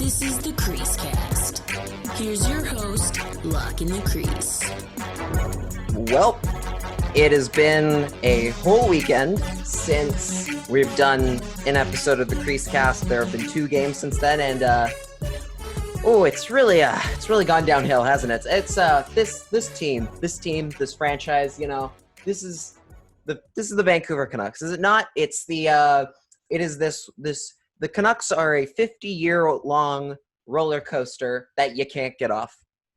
This is the CreaseCast. Here's your host, Lach in the Crease. Well, it has been a whole weekend since we've done an episode of the CreaseCast. There have been 2 games since then, and it's really gone downhill, hasn't it? It's this franchise. This is the Vancouver Canucks, is it not? It's the the Canucks are a 50-year-long roller coaster that you can't get off.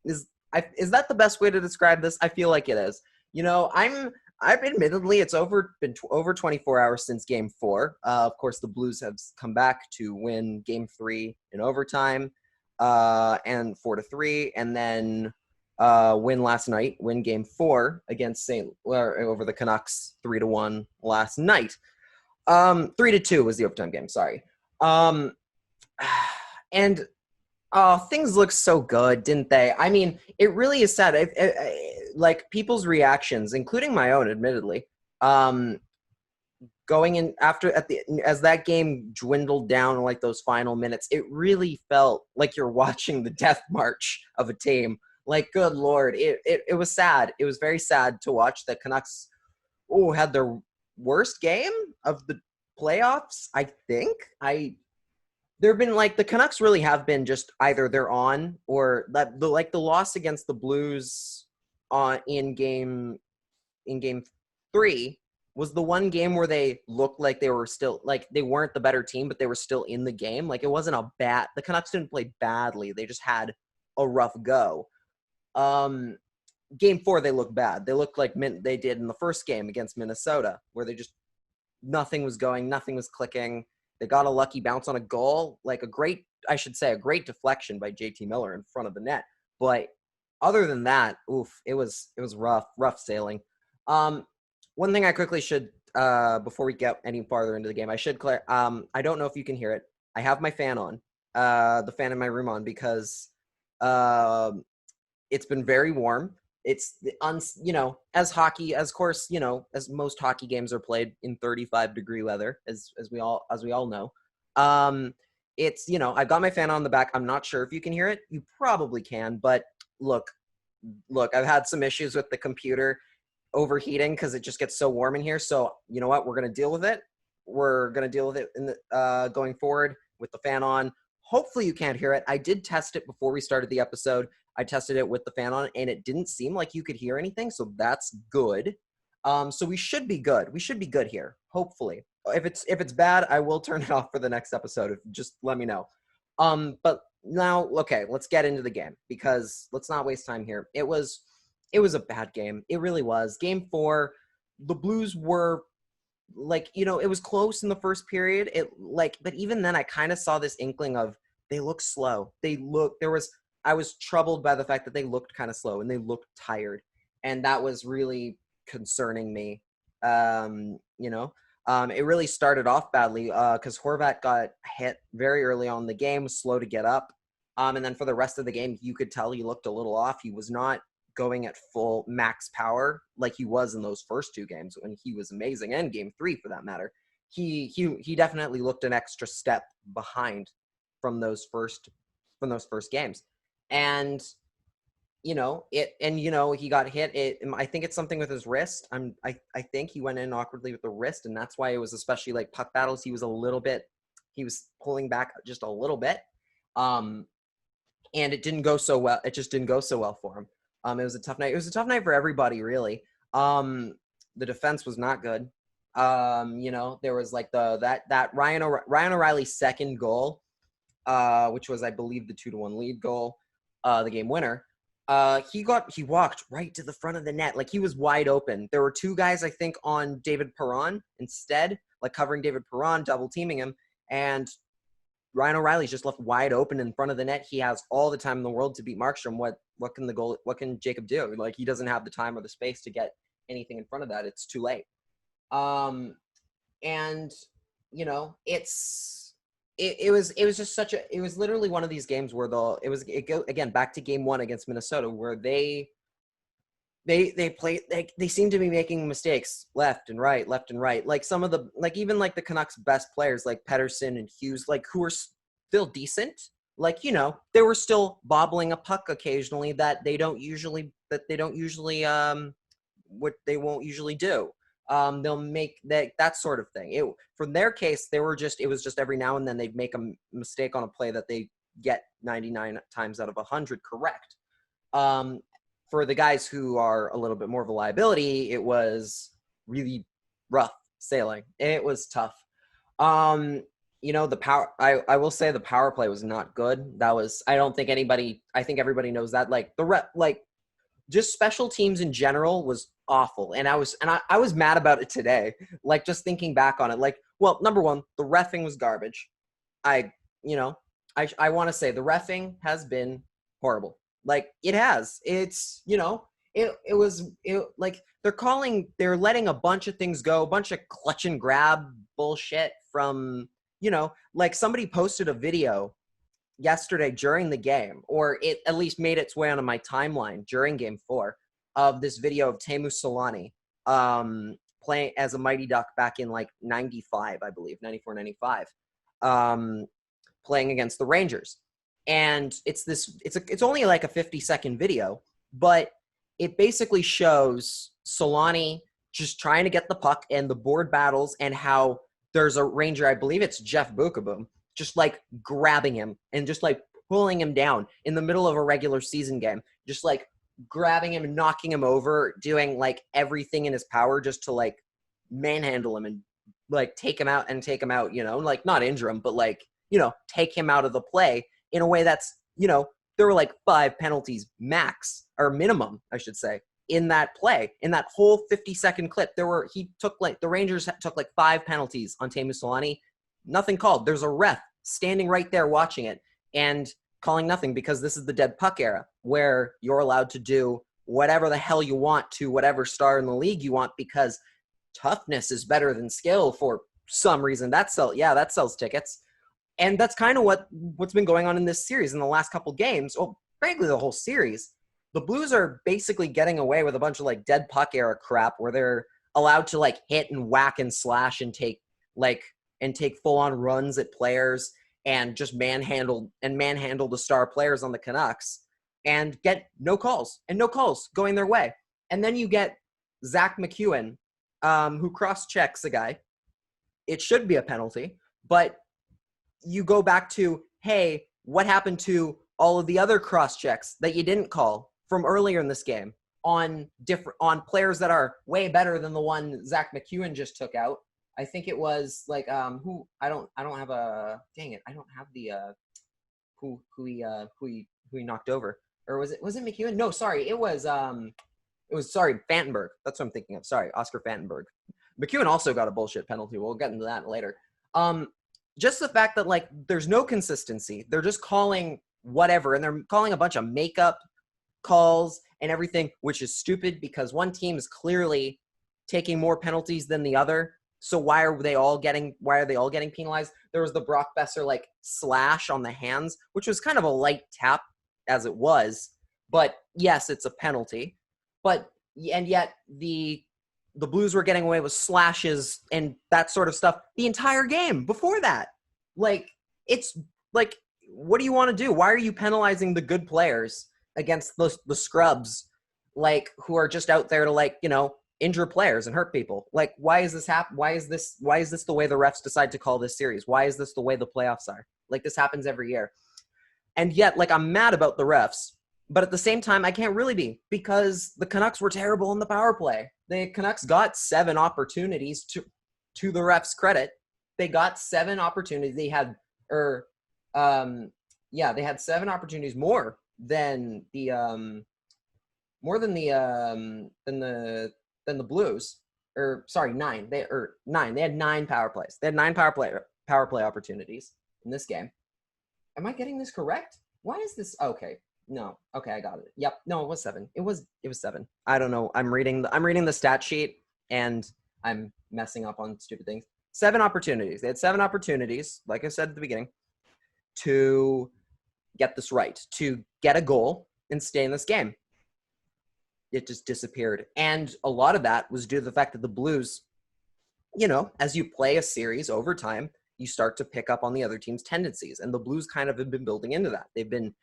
Is that the best way to describe this? I feel like it is. I've admittedly, it's been over 24 hours since Game 4. Of course, the Blues have come back to win Game 3 in overtime, and 4-3, and then win last night, win Game 4 against over the Canucks 3-1 last night. 3-2 was the overtime game. Sorry. And things look so good, didn't they? I mean, it really is sad. Like people's reactions, including my own, admittedly, going in as that game dwindled down, like those final minutes, it really felt like you're watching the death march of a team. Like, good Lord, it was sad. It was very sad to watch. The Canucks had their worst game of the playoffs, I think. There have been, the Canucks really have been just either they're on, or the loss against the Blues in game 3 was the one game where they looked like they were still, they weren't the better team, but they were still in the game. Like, it wasn't the Canucks didn't play badly. They just had a rough go. Game 4, they looked bad. They looked like they did in the first game against Minnesota, where nothing was going, nothing was clicking. They got a lucky bounce on a goal, a great deflection by JT Miller in front of the net. But other than that, it was rough sailing. One thing I quickly should, before we get any farther into the game, I should clear. I don't know if you can hear it. I have my fan on, the fan in my room on, because it's been very warm. It's as most hockey games are played in 35-degree weather, as we all know. I've got my fan on the back. I'm not sure if you can hear it. You probably can, but look, I've had some issues with the computer overheating because it just gets so warm in here. So you know what? We're gonna deal with it. We're gonna deal with it in the going forward with the fan on. Hopefully you can't hear it. I did test it before we started the episode. I tested it with the fan on, and it didn't seem like you could hear anything, so that's good. So we should be good. We should be good here, hopefully. If it's bad, I will turn it off for the next episode. Just let me know. But now, okay, let's get into the game, because let's not waste time here. It was a bad game. It really was. Game 4, the Blues were it was close in the first period. But even then, I kind of saw this inkling of they look slow. I was troubled by the fact that they looked kind of slow and they looked tired. And that was really concerning me. It really started off badly because Horvat got hit very early on in the game, was slow to get up. And then for the rest of the game, you could tell he looked a little off. He was not going at full max power like he was in those first 2 games when he was amazing, and Game 3 for that matter. He definitely looked an extra step behind from those first games. And he got hit. I think it's something with his wrist. I think he went in awkwardly with the wrist, and that's why it was, especially puck battles, he was pulling back just a little bit. And it didn't go so well. It just didn't go so well for him. It was a tough night. It was a tough night for everybody, really. The defense was not good. There was that Ryan O'Reilly's second goal, which was, I believe, the 2-1 lead goal. The game winner, he walked right to the front of the net. He was wide open. There were 2 guys, I think, on David Perron instead, covering David Perron, double teaming him. And Ryan O'Reilly's just left wide open in front of the net. He has all the time in the world to beat Markstrom. What can Jacob do? He doesn't have the time or the space to get anything in front of that. It's too late. It was literally one of these games where again back to Game 1 against Minnesota, where they they seem to be making mistakes left and right. Like some of the, like even like the Canucks' best players like Pettersson and Hughes, like who are still decent, like, they were still bobbling a puck occasionally that they don't usually what they won't usually do. They'll make that sort of thing. For their case, it was just every now and then they'd make a mistake on a play that they get 99 times out of 100 correct. For the guys who are a little bit more of a liability, it was really rough sailing. It was tough. The power, I will say the power play was not good. I think everybody knows that. Like just special teams in general was awful. And I was mad about it today. Like, just thinking back on it, like, well, number one, the reffing was garbage. I want to say the reffing has been horrible. Like, it has. It's, like they're letting a bunch of things go, a bunch of clutch and grab bullshit from, like somebody posted a video yesterday during the game, or it at least made its way onto my timeline during Game 4 of this video of Teemu Selanne playing as a Mighty Duck back in like 95, I believe, 94, 95, playing against the Rangers. And it's only like a 50-second video, but it basically shows Selanne just trying to get the puck and the board battles, and how there's a Ranger, I believe it's Jeff Bukaboom, just like grabbing him and just like pulling him down in the middle of a regular season game, just like grabbing him and knocking him over, doing like everything in his power just to like manhandle him and like take him out, like not injure him, but like, take him out of the play in a way that's, there were like 5 penalties max, or minimum, I should say, in that play. In that whole 50-second clip, the Rangers took like 5 penalties on Teemu Selanne. Nothing called. There's a ref standing right there watching it and calling nothing, because this is the dead puck era where you're allowed to do whatever the hell you want to whatever star in the league you want, because toughness is better than skill for some reason. That sells tickets. And that's kind of what's been going on in this series in the last couple games. Well, frankly, the whole series. The Blues are basically getting away with a bunch of like dead puck era crap where they're allowed to like hit and whack and slash and take full on runs at players and just manhandle the star players on the Canucks and get no calls going their way. And then you get Zach McEwen, who cross-checks a guy. It should be a penalty, but you go back to, hey, what happened to all of the other cross-checks that you didn't call from earlier in this game on players that are way better than the one Zach McEwen just took out? I think it was like who he knocked over, or was it McEwen? No, sorry, it was Fantenberg. That's what I'm thinking of. Sorry, Oscar Fantenberg. McEwen also got a bullshit penalty. We'll get into that later. Just the fact that like there's no consistency. They're just calling whatever, and they're calling a bunch of makeup calls and everything, which is stupid because one team is clearly taking more penalties than the other. So why are they all getting penalized? There was the Brock Boeser like slash on the hands, which was kind of a light tap as it was, but yes, it's a penalty. And yet the Blues were getting away with slashes and that sort of stuff the entire game before that. Like, it's like, what do you want to do? Why are you penalizing the good players against the scrubs, like, who are just out there to like, injure players and hurt people? Like, why is this happen? Why is this the way the refs decide to call this series? Why is this the way the playoffs are? Like, this happens every year. And yet, like, I'm mad about the refs, but at the same time, I can't really be, because the Canucks were terrible in the power play. The Canucks got 7 opportunities to the refs' credit. They got 7 opportunities. They had, they had 7 opportunities more than the Blues, or sorry, 9. They had 9 power plays. They had 9 power play opportunities in this game. Am I getting this correct? Why is this okay? No. Okay, I got it. Yep. No, it was 7. It was 7. I don't know. I'm reading the stat sheet and I'm messing up on stupid things. 7 opportunities. They had 7 opportunities, like I said at the beginning, to get this right, to get a goal and stay in this game. It just disappeared. And a lot of that was due to the fact that the Blues, as you play a series over time, you start to pick up on the other team's tendencies. And the Blues kind of have been building into that. They've been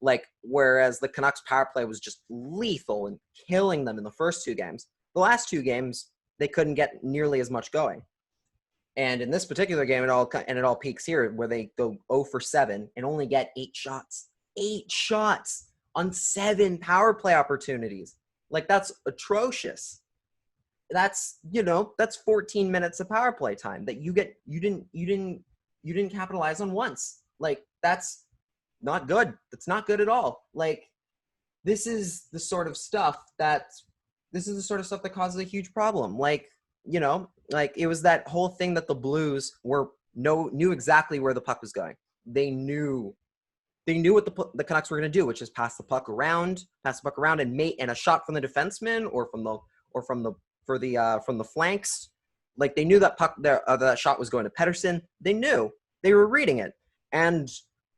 like, whereas the Canucks power play was just lethal and killing them in the first 2 games, the last 2 games, they couldn't get nearly as much going. And in this particular game, it all peaks here, where they go 0 for 7 and only get 8 shots. 8 shots on 7 power play opportunities. Like, that's atrocious. That's 14 minutes of power play time that you didn't capitalize on once. Like, that's not good. That's not good at all. Like, this is the sort of stuff that causes a huge problem. Like, it was that whole thing that the Blues knew exactly where the puck was going. They knew what the Canucks were going to do, which is pass the puck around and a shot from the defenseman or from the flanks. Like, they knew that puck there, that shot was going to Pettersson. They knew. They were reading it. And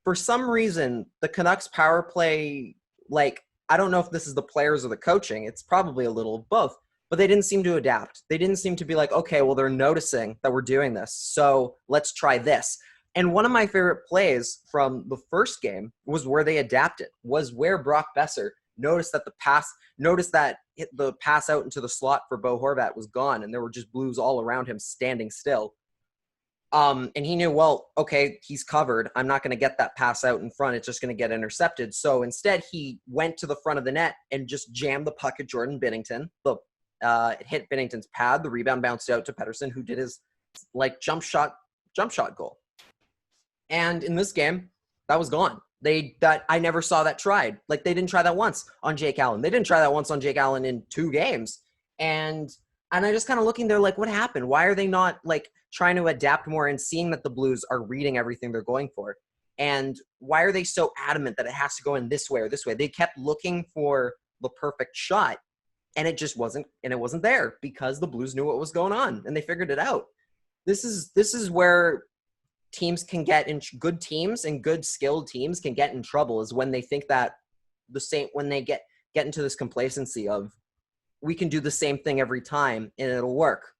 for some reason, the Canucks power play, like, I don't know if this is the players or the coaching. It's probably a little of both. But they didn't seem to adapt. They didn't seem to be like, okay, well, they're noticing that we're doing this, so let's try this. And one of my favorite plays from the first game was where they adapted, was where Brock Boeser noticed that the pass out into the slot for Bo Horvat was gone, and there were just Blues all around him standing still. And he knew, well, okay, he's covered. I'm not going to get that pass out in front. It's just going to get intercepted. So instead, he went to the front of the net and just jammed the puck at Jordan Binnington. It hit Binnington's pad. The rebound bounced out to Pettersson, who did his jump shot goal. And in this game, that was gone. I never saw that tried. Like, they didn't try that once on Jake Allen. They didn't try that once on Jake Allen in 2 games. And I just kind of looking there like, what happened? Why are they not like trying to adapt more and seeing that the Blues are reading everything they're going for? And why are they so adamant that it has to go in this way or this way? They kept looking for the perfect shot. And it just wasn't there because the Blues knew what was going on and they figured it out. This is where teams can get in, good teams and good skilled teams can get in trouble, is when they think that when they get into this complacency of, we can do the same thing every time and it'll work.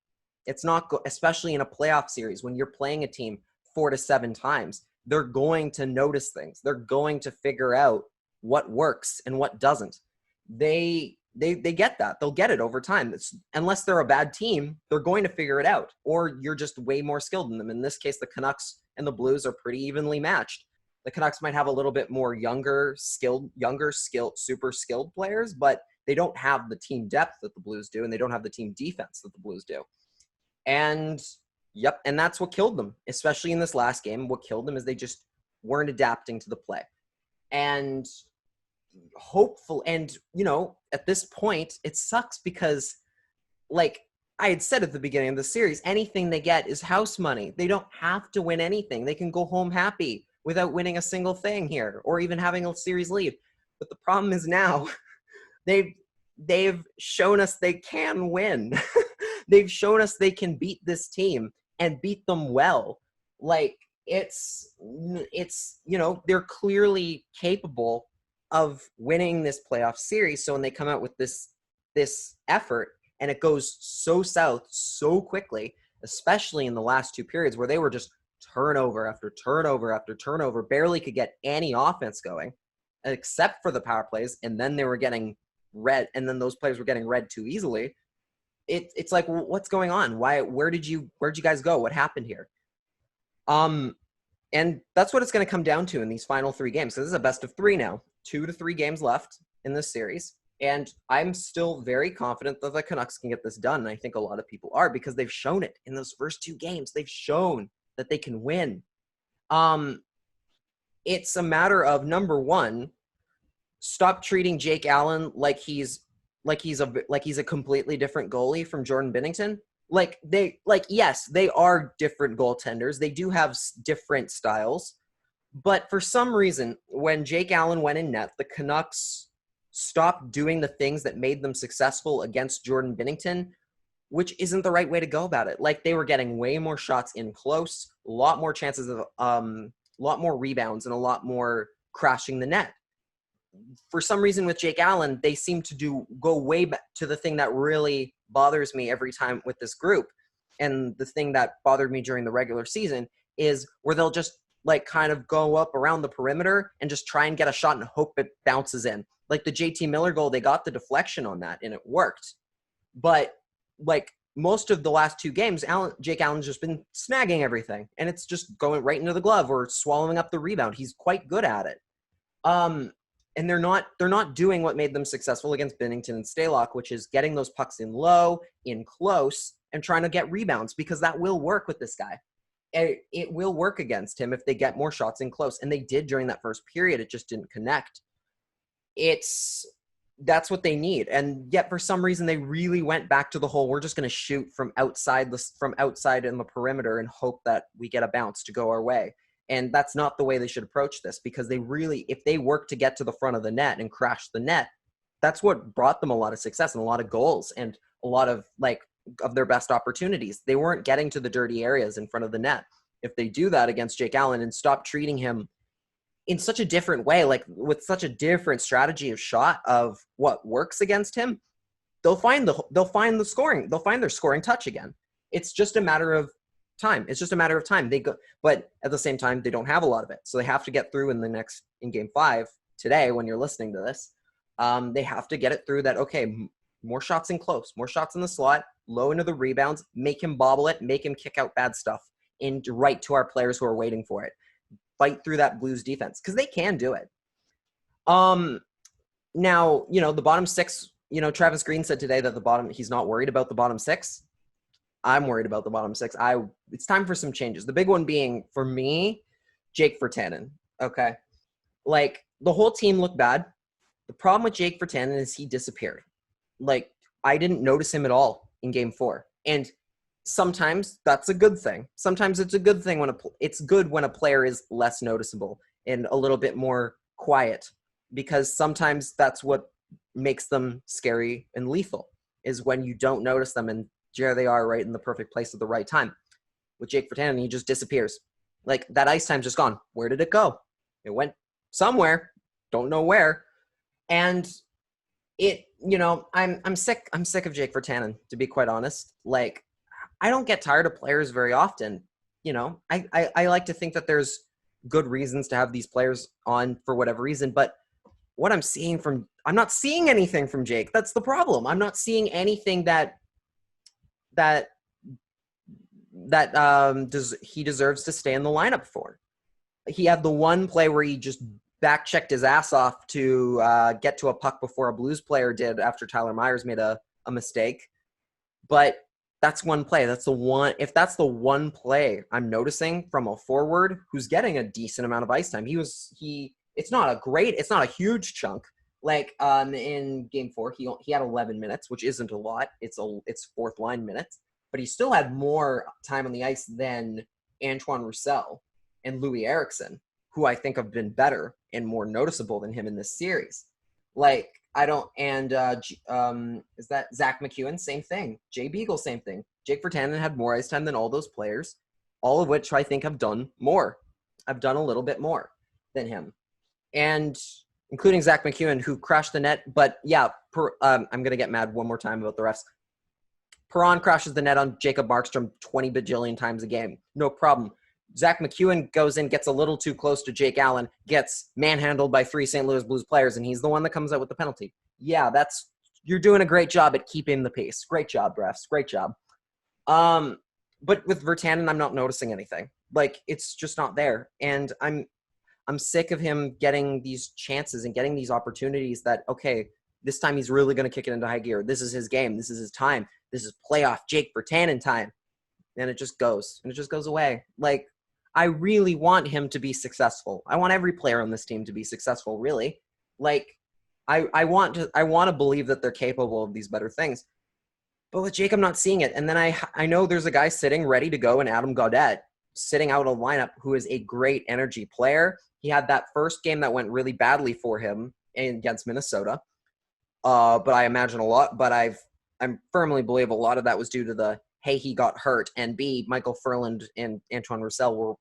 It's not, especially in a playoff series when you're playing a team 4 to 7 times, they're going to notice things. They're going to figure out what works and what doesn't. They get that. They'll get it over time. Unless they're a bad team, they're going to figure it out, or you're just way more skilled than them. In this case, the Canucks and the Blues are pretty evenly matched. The Canucks might have a little bit more younger, super skilled players, but they don't have the team depth that the Blues do, and they don't have the team defense that the Blues do. And that's what killed them, especially in this last game. What killed them is they just weren't adapting to the play. And hopeful, and at this point it sucks because, like I had said at the beginning of the series, anything they get is house money. They don't have to win anything. They can go home happy without winning a single thing here or even having a series lead. But the problem is now they've shown us they can win. They've shown us they can beat this team and beat them well. Like, it's they're clearly capable of winning this playoff series. So when they come out with this effort and it goes so south so quickly, especially in the last 2 periods where they were just turnover after turnover after turnover, barely could get any offense going except for the power plays, and then they were getting red, and then those players were getting red too easily. It's like, what's going on? Where'd you guys go? What happened here? And that's what it's going to come down to in these final 3 games. So this is a best of 3 now. 2 to 3 games left in this series. And I'm still very confident that the Canucks can get this done. And I think a lot of people are, because they've shown it in those first 2 games. They've shown that they can win. It's a matter of, number one, stop treating Jake Allen like he's a completely different goalie from Jordan Binnington. Yes, they are different goaltenders. They do have different styles. But for some reason, when Jake Allen went in net, the Canucks stopped doing the things that made them successful against Jordan Binnington, which isn't the right way to go about it. Like, they were getting way more shots in close, a lot more chances of, a lot more rebounds, and a lot more crashing the net. For some reason with Jake Allen, they seem to go way back to the thing that really bothers me every time with this group, and the thing that bothered me during the regular season is where they'll just like kind of go up around the perimeter and just try and get a shot and hope it bounces in. Like the JT Miller goal, they got the deflection on that and it worked. But like most of the last 2 games, Jake Allen's just been snagging everything, and it's just going right into the glove or swallowing up the rebound. He's quite good at it. And they're not doing what made them successful against Binnington and Stalock, which is getting those pucks in low, in close, and trying to get rebounds, because that will work with this guy. It will work against him if they get more shots in close, and they did during that first period. It just didn't connect. That's what they need, and yet for some reason they really went back to the whole, we're just going to shoot from outside in the perimeter and hope that we get a bounce to go our way. And that's not the way they should approach this, because they really, if they work to get to the front of the net and crash the net, that's what brought them a lot of success and a lot of goals and a lot of of their best opportunities. They weren't getting to the dirty areas in front of the net. If they do that against Jake Allen and stop treating him in such a different way, like with such a different strategy of shot of what works against him, they'll find the scoring. They'll find their scoring touch again. It's just a matter of time. They go, but at the same time, they don't have a lot of it. So they have to get through in game 5 today, when you're listening to this, they have to get it through that. Okay, more shots in close, more shots in the slot, low into the rebounds, make him bobble it, make him kick out bad stuff and right to our players who are waiting for it. Fight through that Blues defense, because they can do it. Now, the bottom 6, Travis Green said today that he's not worried about the bottom 6. I'm worried about the bottom 6. It's time for some changes. The big one being, for me, Jake Virtanen. Okay. Like, the whole team looked bad. The problem with Jake Virtanen is he disappeared. Like, I didn't notice him at all in game 4. And sometimes that's a good thing. Sometimes it's a good thing it's good when a player is less noticeable and a little bit more quiet, because sometimes that's what makes them scary and lethal, is when you don't notice them and there they are right in the perfect place at the right time. With Jake Virtanen, he just disappears. Like, that ice time's just gone. Where did it go? It went somewhere. Don't know where. And I'm sick of Jake Virtanen, to be quite honest. Like, I don't get tired of players very often. I like to think that there's good reasons to have these players on for whatever reason, but what I'm not seeing anything from Jake. That's the problem. I'm not seeing anything that he deserves to stay in the lineup for. He had the one play where he just back-checked his ass off to get to a puck before a Blues player did after Tyler Myers made a mistake. But that's one play. If that's the one play I'm noticing from a forward who's getting a decent amount of ice time. It's not a huge chunk. Like in game 4, he had 11 minutes, which isn't a lot. It's fourth line minutes, but he still had more time on the ice than Antoine Roussel and Louis Eriksson, who I think have been better and more noticeable than him in this series. Like, is that Zach McEwen? Same thing. Jay Beagle, same thing. Jake Virtanen had more ice time than all those players, all of which I think have done more. I've done a little bit more than him. And including Zach McEwen, who crashed the net. But yeah, I'm going to get mad one more time about the refs. Perron crashes the net on Jacob Markstrom 20 bajillion times a game. No problem. Zach McEwen goes in, gets a little too close to Jake Allen, gets manhandled by 3 St. Louis Blues players, and he's the one that comes out with the penalty. Yeah, you're doing a great job at keeping the pace. Great job, refs. Great job. But with Virtanen, I'm not noticing anything. Like, it's just not there. And I'm sick of him getting these chances and getting these opportunities that, okay, this time he's really going to kick it into high gear. This is his game. This is his time. This is playoff Jake Virtanen time. And it just goes. And it just goes away. Like, I really want him to be successful. I want every player on this team to be successful, really. Like, I want to believe that they're capable of these better things. But with Jake, I'm not seeing it. And then I know there's a guy sitting ready to go in Adam Gaudette, sitting out a lineup, who is a great energy player. He had that first game that went really badly for him against Minnesota. But I imagine I firmly believe a lot of that was due to the, hey, he got hurt, and B, Michael Furland and Antoine Roussel were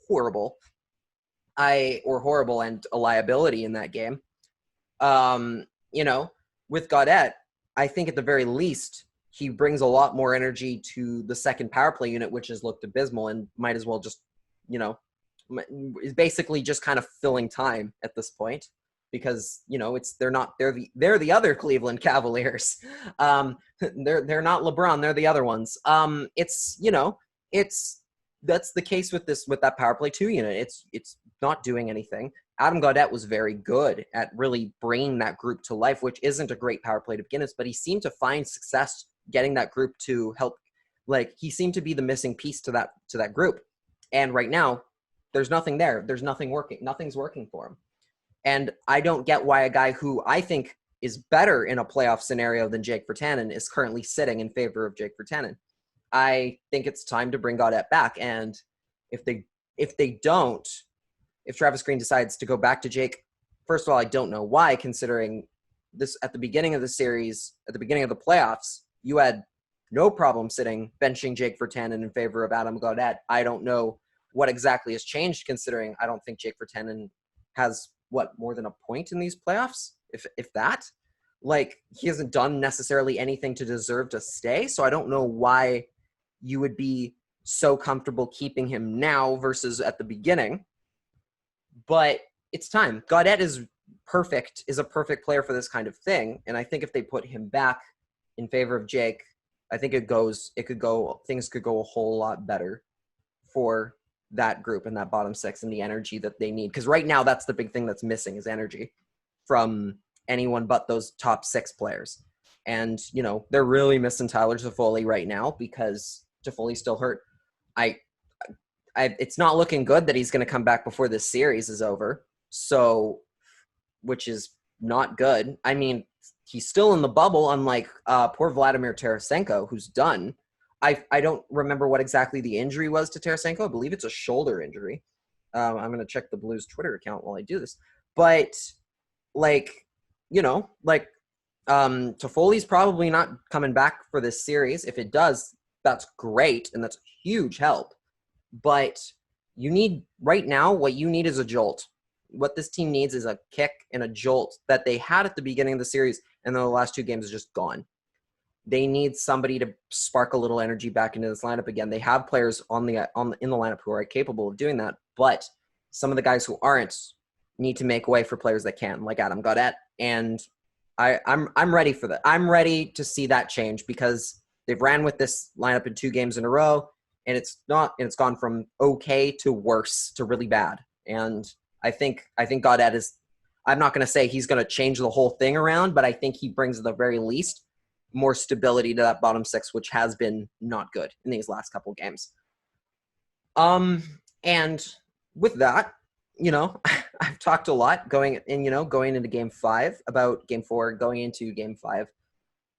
horrible. And a liability in that game. With Gaudette, I think at the very least, he brings a lot more energy to the second power play unit, which has looked abysmal, and might as well just is basically just kind of filling time at this point because, they're the other Cleveland Cavaliers. They're not LeBron. They're the other ones. That's the case with that power play 2 unit. It's not doing anything. Adam Gaudette was very good at really bringing that group to life, which isn't a great power play to begin with, but he seemed to find success getting that group to help. Like, he seemed to be the missing piece to that group. And right now, there's nothing there. There's nothing working. Nothing's working for him. And I don't get why a guy who I think is better in a playoff scenario than Jake Virtanen is currently sitting in favor of Jake Virtanen. I think it's time to bring Gaudette back. And if Travis Green decides to go back to Jake, first of all, I don't know why, considering this at the beginning of the series, at the beginning of the playoffs, you had no problem benching Jake Virtanen in favor of Adam Gaudette. I don't know what exactly has changed, considering I don't think Jake Virtanen has more than a point in these playoffs, if that. Like, he hasn't done necessarily anything to deserve to stay, so I don't know why you would be so comfortable keeping him now versus at the beginning. But it's time. Gaudette is a perfect player for this kind of thing, and I think if they put him back in favor of Jake, I think things could go a whole lot better for that group and that bottom six and the energy that they need. Because right now, that's the big thing that's missing is energy from anyone but those top 6 players. And, they're really missing Tyler Toffoli right now because Toffoli's still hurt. It's not looking good that he's going to come back before this series is over. So, which is not good. I mean, he's still in the bubble, unlike poor Vladimir Tarasenko, who's done. I don't remember what exactly the injury was to Tarasenko. I believe it's a shoulder injury. I'm going to check the Blues Twitter account while I do this. But, Toffoli's probably not coming back for this series. If it does, that's great, and that's huge help. But right now, what you need is a jolt. What this team needs is a kick and a jolt that they had at the beginning of the series, and then the last 2 games is just gone. They need somebody to spark a little energy back into this lineup again. They have players in the lineup who are capable of doing that, but some of the guys who aren't need to make way for players that can, like Adam Gaudette. And I'm ready for that. I'm ready to see that change because they've ran with this lineup in 2 games in a row, and it's gone from okay to worse to really bad. And I think Gaudette is. I'm not going to say he's going to change the whole thing around, but I think he brings at the very least more stability to that bottom 6, which has been not good in these last couple games. And with that, I've talked a lot going into game 5 about game 4, going into game 5.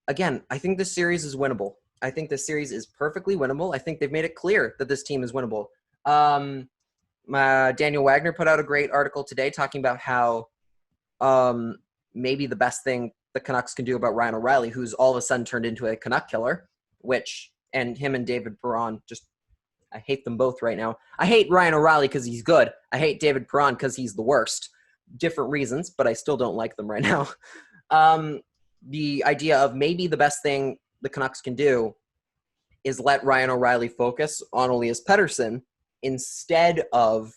Again, I think this series is winnable. I think this series is perfectly winnable. I think they've made it clear that this team is winnable. Daniel Wagner put out a great article today talking about how maybe the best thing the Canucks can do about Ryan O'Reilly, who's all of a sudden turned into a Canuck killer, and him and David Perron, I hate them both right now. I hate Ryan O'Reilly because he's good. I hate David Perron because he's the worst. Different reasons, but I still don't like them right now. The idea of maybe the best thing the Canucks can do is let Ryan O'Reilly focus on Elias Pettersson instead of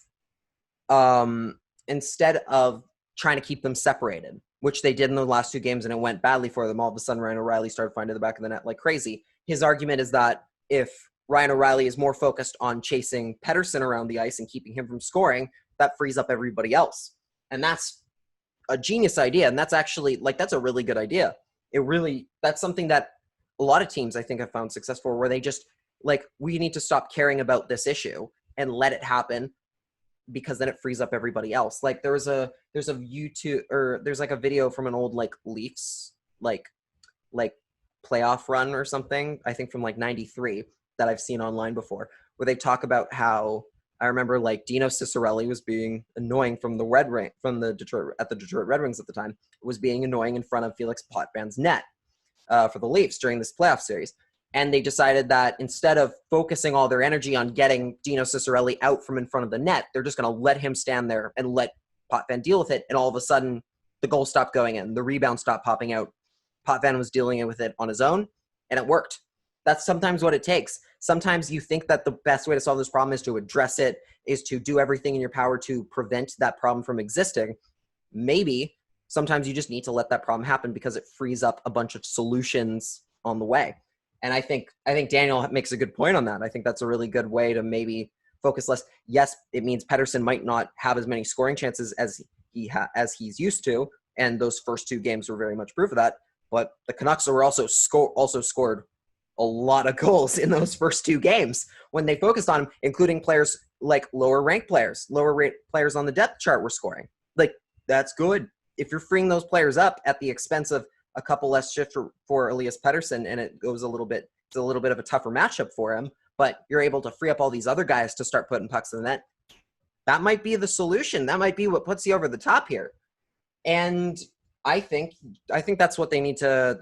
trying to keep them separated, which they did in the last 2 games, and it went badly for them. All of a sudden, Ryan O'Reilly started finding the back of the net like crazy. His argument is that if Ryan O'Reilly is more focused on chasing Pettersson around the ice and keeping him from scoring, that frees up everybody else. And that's a genius idea, and that's actually, that's a really good idea. That's something that a lot of teams, I think, have found successful, where they just, we need to stop caring about this issue and let it happen, because then it frees up everybody else. There's a YouTube, or there's a video from an old Leafs playoff run or something, I think from 93, that I've seen online before, where they talk about how, I remember Dino Ciccarelli was being annoying from the Detroit Red Wings at the time, was being annoying in front of Felix Potvin's net for the Leafs during this playoff series. And they decided that instead of focusing all their energy on getting Dino Ciccarelli out from in front of the net, they're just going to let him stand there and let Potvin deal with it. And all of a sudden, the goal stopped going in. The rebound stopped popping out. Potvin was dealing with it on his own, and it worked. That's sometimes what it takes. Sometimes you think that the best way to solve this problem is to address it, is to do everything in your power to prevent that problem from existing. Maybe sometimes you just need to let that problem happen because it frees up a bunch of solutions on the way. And I think Daniel makes a good point on that. I think that's a really good way to maybe focus less. Yes, it means Pettersson might not have as many scoring chances as he's used to, and those first 2 games were very much proof of that. But the Canucks were also scored a lot of goals in those first 2 games when they focused on him, including players like lower ranked players, players on the depth chart were scoring. Like, that's good. If you're freeing those players up at the expense of a couple less shifts for Elias Pettersson, and it's a little bit of a tougher matchup for him, but you're able to free up all these other guys to start putting pucks in the net. That might be the solution. That might be what puts you over the top here. And I think that's what they need to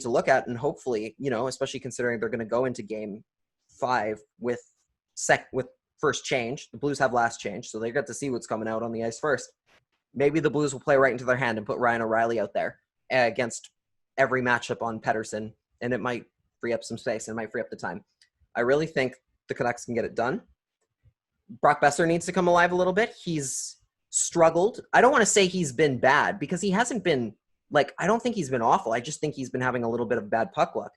look at, and hopefully, especially considering they're going to go into game 5 with first change. The Blues have last change, so they get to see what's coming out on the ice first. Maybe the Blues will play right into their hand and put Ryan O'Reilly out there against every matchup on Pettersson, and it might free up some space and it might free up the time. I really think the Canucks can get it done. Brock Boeser needs to come alive a little bit. He's struggled. I don't want to say he's been bad because he hasn't been I don't think he's been awful. I just think he's been having a little bit of bad puck luck.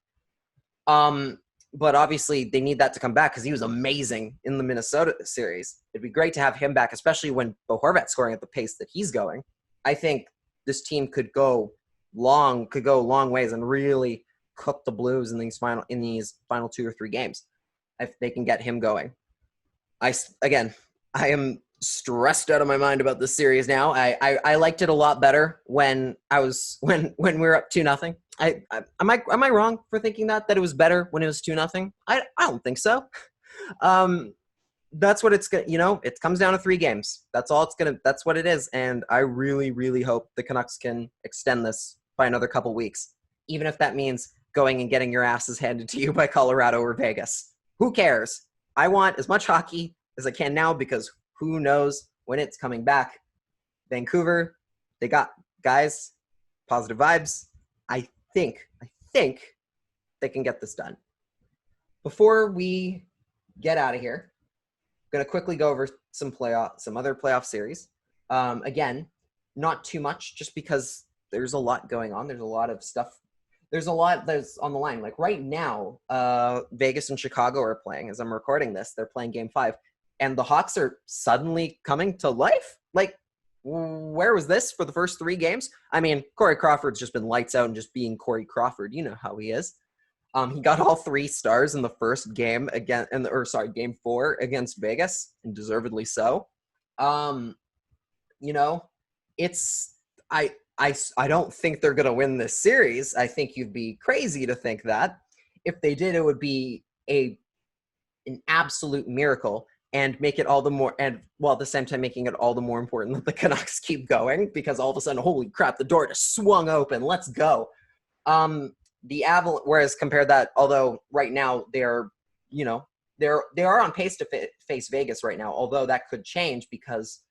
But obviously they need that to come back because he was amazing in the Minnesota series. It'd be great to have him back, especially when Bo Horvat's scoring at the pace that he's going. I think this team could go long ways and really cook the Blues in these final 2 or 3 games if they can get him going. I am stressed out of my mind about this series now. I liked it a lot better when we were up 2-0. Am I wrong for thinking that it was better when it was 2-0? I don't think so. That's what it's gonna, it comes down to 3 games. That's what it is. And I really, really hope the Canucks can extend this by another couple weeks, even if that means going and getting your asses handed to you by Colorado or Vegas. Who cares? I want as much hockey as I can now because who knows when it's coming back. Vancouver, they got guys, positive vibes. I think they can get this done. Before we get out of here, I'm going to quickly go over some other playoff series. Again, not too much just because there's a lot going on. There's a lot of stuff. There's a lot that's on the line. Like right now, Vegas and Chicago are playing. As I'm recording this, they're playing game 5. And the Hawks are suddenly coming to life. Like, where was this for the first 3 games? I mean, Corey Crawford's just been lights out and just being Corey Crawford. You know how he is. He got all 3 stars in the first game game 4 against Vegas, and deservedly so. I don't think they're going to win this series. I think you'd be crazy to think that. If they did, it would be an absolute miracle. And make it all the more, at the same time, making it all the more important that the Canucks keep going because all of a sudden, holy crap, the door just swung open. Let's go. The Avalanche, whereas compared that, although right now they are on pace to face Vegas right now, although that could change because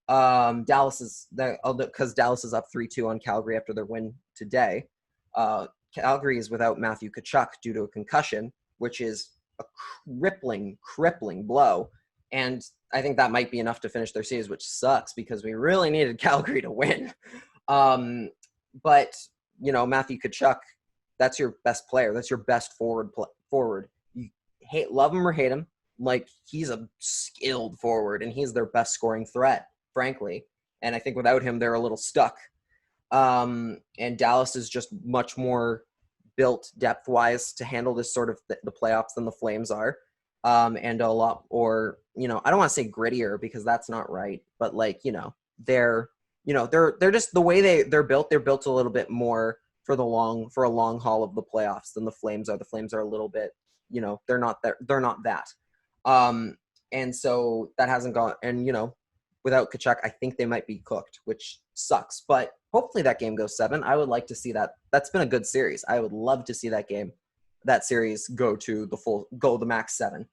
Dallas is up 3-2 on Calgary after their win today. Calgary is without Matthew Tkachuk due to a concussion, which is a crippling blow. And I think that might be enough to finish their series, which sucks because we really needed Calgary to win. But, Matthew Tkachuk, that's your best player. That's your best forward. You love him or hate him. Like, he's a skilled forward, and he's their best scoring threat, frankly. And I think without him, they're a little stuck. And Dallas is just much more built depth-wise to handle this sort of the playoffs than the Flames are. And a lot, or, I don't want to say grittier because that's not right, but they're just the way they're built a little bit more for a long haul of the playoffs than the Flames are. The Flames are a little bit, they're not that. And so that hasn't gone, and, without Tkachuk, I think they might be cooked, which sucks, but hopefully that game goes 7. I would like to see that. That's been a good series. I would love to see that series go the max 7.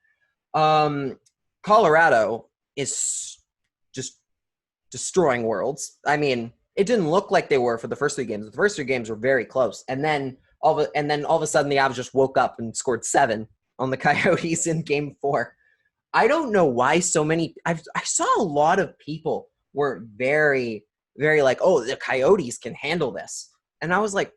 Colorado is just destroying worlds. I mean, it didn't look like they were for the first 3 games. The first 3 games were very close. And then and then all of a sudden the Avs just woke up and scored 7 on the Coyotes in Game 4. I don't know why so many. I saw a lot of people were very, very like, oh, the Coyotes can handle this, and I was like,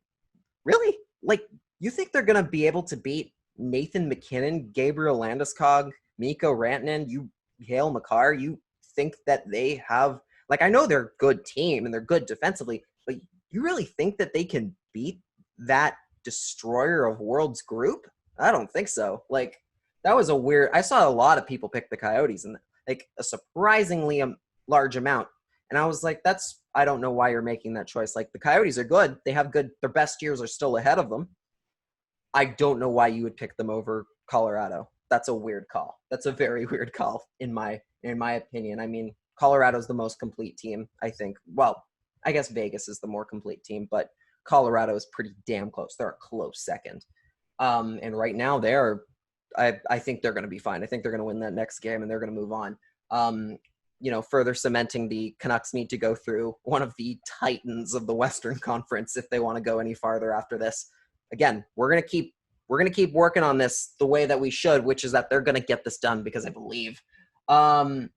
really? Like, you think they're gonna be able to beat Nathan McKinnon, Gabriel Landeskog, Mikko Rantanen, Hale Makar? You think that they have, like, I know they're a good team and they're good defensively, but you really think that they can beat that destroyer of worlds group? I don't think so. Like, that was a weird. I saw a lot of people pick the Coyotes, and like a surprisingly large amount. And I was like, I don't know why you're making that choice. Like, the Coyotes are good. They have good, their best years are still ahead of them. I don't know why you would pick them over Colorado. That's a weird call. That's a very weird call in my opinion. I mean, Colorado's the most complete team, I think. Well, I guess Vegas is the more complete team, but Colorado is pretty damn close. They're a close second. And right now I think they're going to be fine. I think they're going to win that next game and they're going to move on. Further cementing the Canucks need to go through one of the titans of the Western Conference if they want to go any farther after this. Again, we're going to keep working on this the way that we should, which is that they're going to get this done because I believe. Over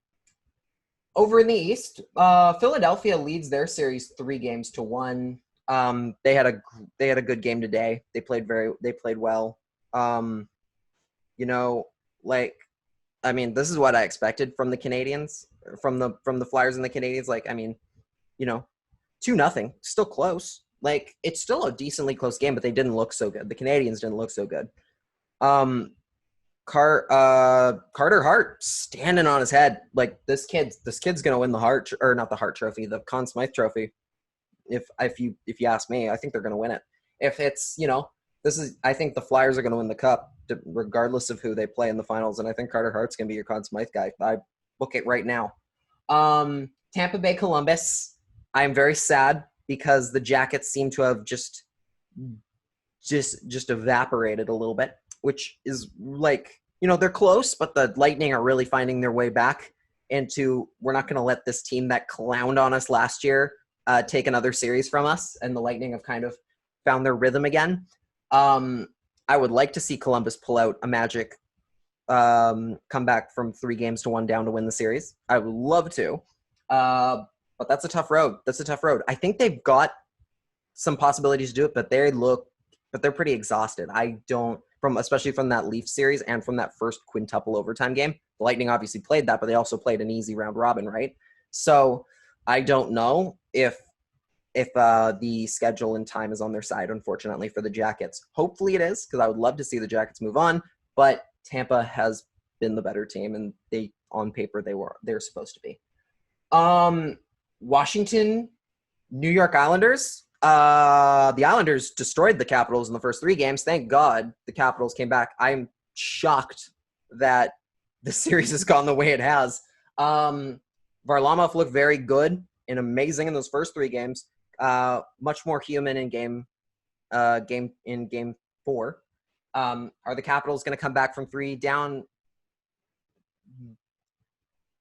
in the East, Philadelphia leads their series 3-1. They had a good game today. They played well. This is what I expected from the Canadians, from the Flyers and the Canadians. 2-0, still close. Like, it's still a decently close game, but they didn't look so good. The Canadians didn't look so good. Carter Hart standing on his head. Like, this kid's gonna win the Hart, or not the Hart Trophy, the Conn Smythe Trophy. If you ask me, I think they're gonna win it. If it's I think the Flyers are gonna win the Cup regardless of who they play in the finals, and I think Carter Hart's gonna be your Conn Smythe guy. I book it right now. Tampa Bay Columbus. I am very sad because the Jackets seem to have just evaporated a little bit, which is like, they're close, but the Lightning are really finding their way back into, we're not going to let this team that clowned on us last year take another series from us, and the Lightning have kind of found their rhythm again. I would like to see Columbus pull out a magic comeback from 3-1 down to win the series. I would love to. But that's a tough road. I think they've got some possibilities to do it, but they're pretty exhausted. Especially from that Leafs series and from that first quintuple overtime game. The Lightning obviously played that, but they also played an easy round robin, right? So I don't know if the schedule and time is on their side, unfortunately, for the Jackets. Hopefully it is, because I would love to see the Jackets move on, but Tampa has been the better team, and on paper they're supposed to be. Washington, New York Islanders. The Islanders destroyed the Capitals in the first 3 games. Thank God the Capitals came back. I'm shocked that the series has gone the way it has. Varlamov looked very good and amazing in those first 3 games. Much more human in game 4. Are the Capitals going to come back from 3 down?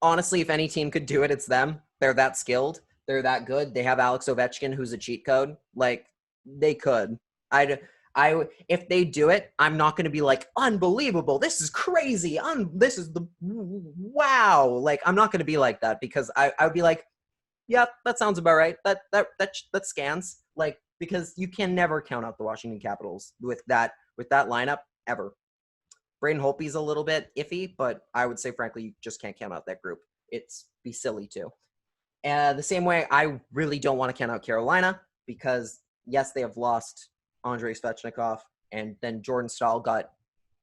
Honestly, if any team could do it, it's them. They're that skilled. They're that good. They have Alex Ovechkin, who's a cheat code. Like, they could. If they do it, I'm not going to be like, unbelievable. This is crazy. This is the wow. Like, I'm not going to be like that, because I would be like, yeah, that sounds about right. That scans. Like, because you can never count out the Washington Capitals with that lineup ever. Braden Holtby's a little bit iffy, but I would say, frankly, you just can't count out that group. It's be silly too. The same way, I really don't want to count out Carolina, because, yes, they have lost Andrei Svechnikov, and then Jordan Staal got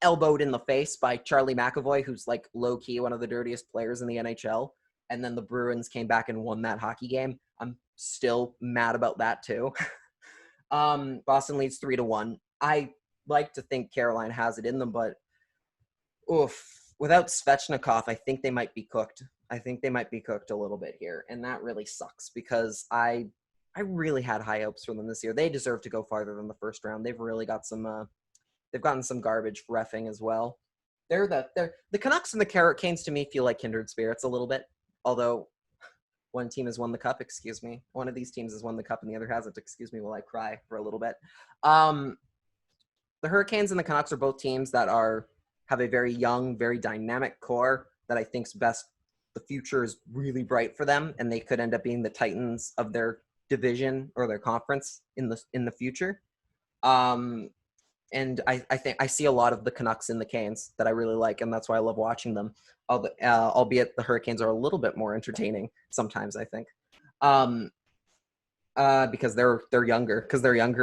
elbowed in the face by Charlie McAvoy, who's like low-key one of the dirtiest players in the NHL, and then the Bruins came back and won that hockey game. I'm still mad about that too. Boston leads 3-1. I like to think Carolina has it in them, but without Svechnikov, I think they might be cooked. I think they might be cooked a little bit here, and that really sucks, because I really had high hopes for them this year. They deserve to go farther than the first round. They've really got they've gotten some garbage reffing as well. The Canucks and the Canes to me feel like kindred spirits a little bit, although one team has won the cup, excuse me. One of these teams has won the cup and the other hasn't, excuse me while I cry for a little bit. the Hurricanes and the Canucks are both teams that have a very young, very dynamic core that I think's best. The future is really bright for them, and they could end up being the Titans of their division or their conference in the future. And I think I see a lot of the Canucks in the Canes that I really like, and that's why I love watching them. Albeit the Hurricanes are a little bit more entertaining sometimes, I think, because they're younger,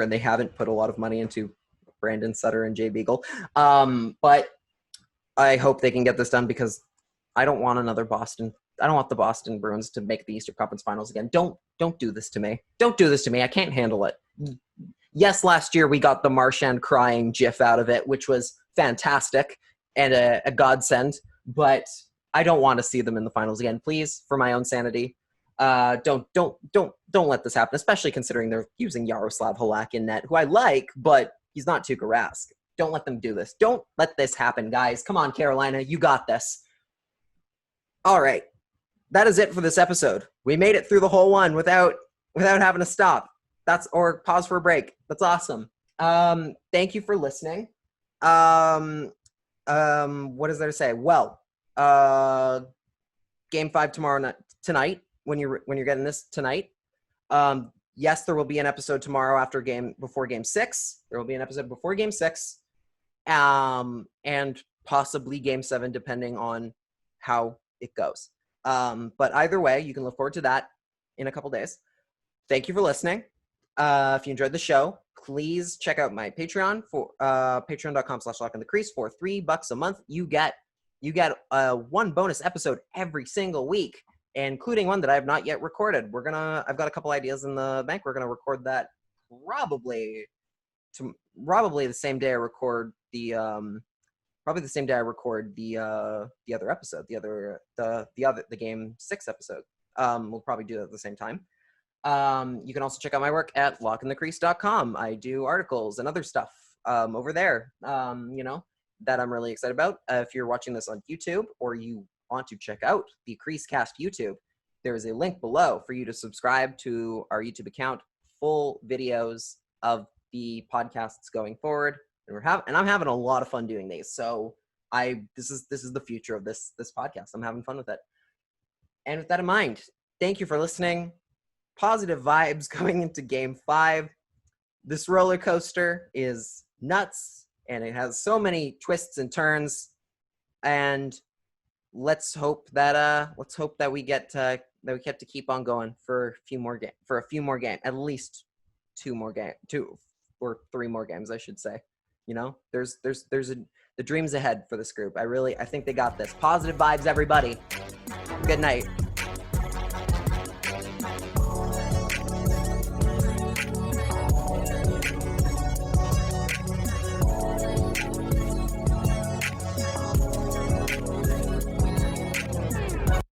and they haven't put a lot of money into Brandon Sutter and Jay Beagle. But I hope they can get this done because I don't want the Boston Bruins to make the Eastern Conference Finals again. Don't do this to me. Don't do this to me. I can't handle it. Yes, last year we got the Marchand crying gif out of it, which was fantastic and a godsend. But I don't want to see them in the finals again. Please, for my own sanity, don't let this happen. Especially considering they're using Yaroslav Halak in net, who I like, but he's not Tuukka Rask. Don't let them do this. Don't let this happen, guys. Come on, Carolina, you got this. All right, that is it for this episode. We made it through the whole one without having to stop. Or pause for a break. That's awesome. Thank you for listening. What is there to say? Well, Game 5 tonight. When you're getting this tonight. Yes, there will be an episode tomorrow before Game 6. There will be an episode before Game 6, and possibly Game 7, depending on how it goes. But either way, you can look forward to that in a couple days. Thank you for listening. If you enjoyed the show, please check out my Patreon for patreon.com/LachInTheCrease for $3 a month. You get one bonus episode every single week, including one that I have not yet recorded. I've got a couple ideas in the bank. We're gonna record that probably the same day I record the other episode, the Game 6 episode. We'll probably do it at the same time. You can also check out my work at lachinthecrease.com. I do articles and other stuff over there, that I'm really excited about. If you're watching this on YouTube or you want to check out the CreaseCast YouTube, there is a link below for you to subscribe to our YouTube account. Full videos of the podcasts going forward, and I'm having a lot of fun doing these. So this is the future of this podcast. I'm having fun with it. And with that in mind, thank you for listening. Positive vibes going into Game 5. This roller coaster is nuts, and it has so many twists and turns. And let's hope that we get to keep on going for a few more games, at least 2 or 3 more games, I should say. There's the dreams ahead for this group. I think they got this. Positive vibes, everybody. Good night.